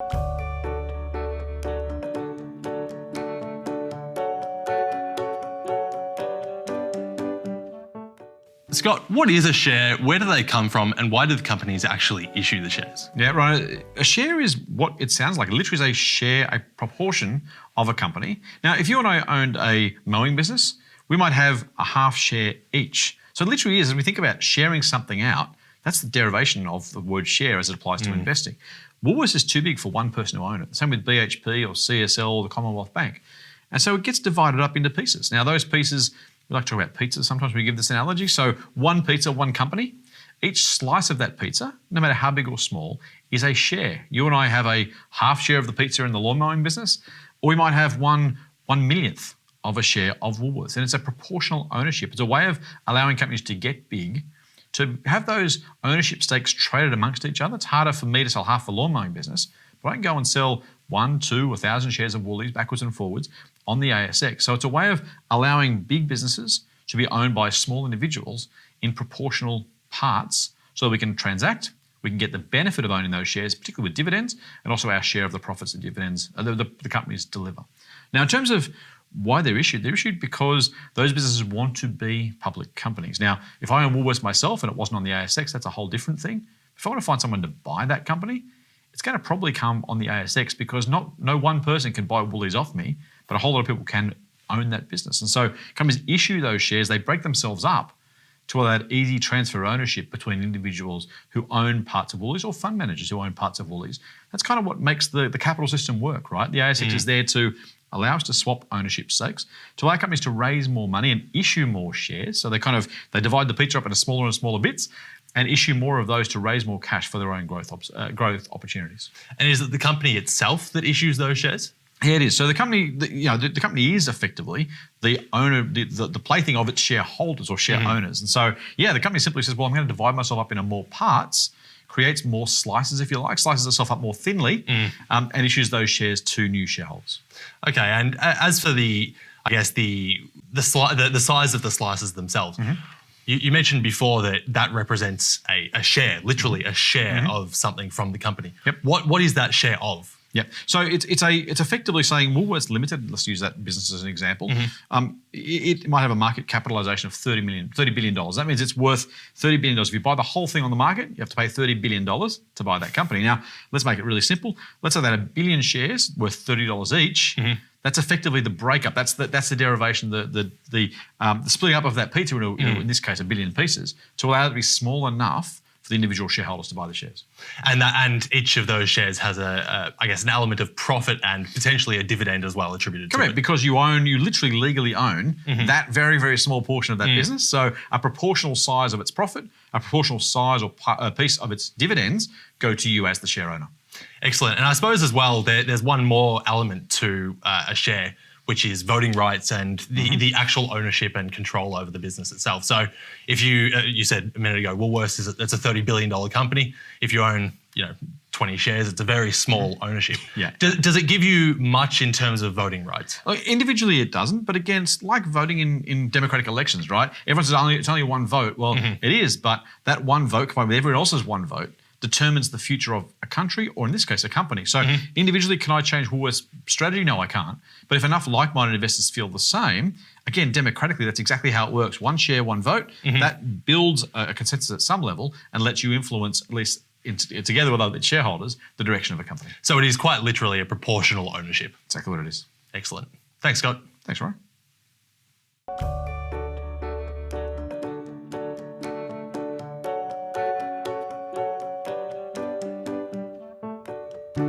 Scott, what is a share, where do they come from, and why do the companies actually issue the shares? Yeah, right. A share is what it sounds like. It literally is a share, a proportion of a company. Now, if you and I owned a mowing business, we might have a half share each. So it literally is, as we think about sharing something out, that's the derivation of the word share as it applies to investing. Woolworths is too big for one person to own it. Same with BHP or CSL or the Commonwealth Bank. And so it gets divided up into pieces. Now, those pieces, we like to talk about pizzas. Sometimes we give this analogy. So one pizza, one company. Each slice of that pizza, no matter how big or small, is a share. You and I have a half share of the pizza in the lawn mowing business, or we might have one millionth of a share of Woolworths. And it's a proportional ownership. It's a way of allowing companies to get big, to have those ownership stakes traded amongst each other. It's harder for me to sell half the lawn mowing business, but I can go and sell 1, 2, 1,000 shares of Woolies backwards and forwards on the ASX. So it's a way of allowing big businesses to be owned by small individuals in proportional parts so that we can transact, we can get the benefit of owning those shares, particularly with dividends, and also our share of the profits that dividends, the companies deliver. Now, in terms of why they're issued because those businesses want to be public companies. Now, if I own Woolworths myself and it wasn't on the ASX, that's a whole different thing. If I want to find someone to buy that company, it's going to probably come on the ASX because no one person can buy Woolies off me, but a whole lot of people can own that business. And so companies issue those shares, they break themselves up to allow that easy transfer of ownership between individuals who own parts of Woolies or fund managers who own parts of Woolies. That's kind of what makes the capital system work, right? The ASX is there to allow us to swap ownership stakes, to allow companies to raise more money and issue more shares. So they divide the pizza up into smaller and smaller bits and issue more of those to raise more cash for their own growth opportunities. And is it the company itself that issues those shares? Yeah, it is. So the company, the company is effectively the owner, the plaything of its shareholders or share owners. And so, yeah, the company simply says, well, I'm going to divide myself up into more parts, creates more slices, if you like, slices itself up more thinly, and issues those shares to new shareholders. Okay, and as for the size of the slices themselves, you mentioned before that represents a share, literally a share of something from the company. Yep. What is that share of? Yeah, so it's effectively saying Woolworths Limited, let's use that business as an example, it might have a market capitalisation of $30 billion. That means it's worth $30 billion. If you buy the whole thing on the market, you have to pay $30 billion to buy that company. Now, let's make it really simple. Let's say that a billion shares worth $30 each. That's effectively the breakup. That's the derivation, the splitting up of that pizza into, in this case, a billion pieces to allow it to be small enough for the individual shareholders to buy the shares. And each of those shares has an element of profit and potentially a dividend as well attributed to it. Correct, because you literally legally own that very, very small portion of that business. So a proportional size of its profit, a proportional size or a piece of its dividends go to you as the share owner. Excellent. And I suppose as well, there's one more element to a share, which is voting rights and the actual ownership and control over the business itself. So if you said a minute ago, Woolworths it's a $30 billion company. If you own 20 shares, it's a very small ownership. Yeah. Does it give you much in terms of voting rights? Individually, it doesn't. But again, it's like voting in democratic elections, right? Everyone says it's only one vote. Well, it is, but that one vote combined with everyone else's one vote determines the future of a country, or in this case, a company. So individually, can I change Woolworths' strategy? No, I can't. But if enough like-minded investors feel the same, again, democratically, that's exactly how it works. One share, one vote. That builds a consensus at some level and lets you influence, at least together with other shareholders, the direction of a company. So it is quite literally a proportional ownership. Exactly what it is. Excellent. Thanks, Scott. Thanks, Rory.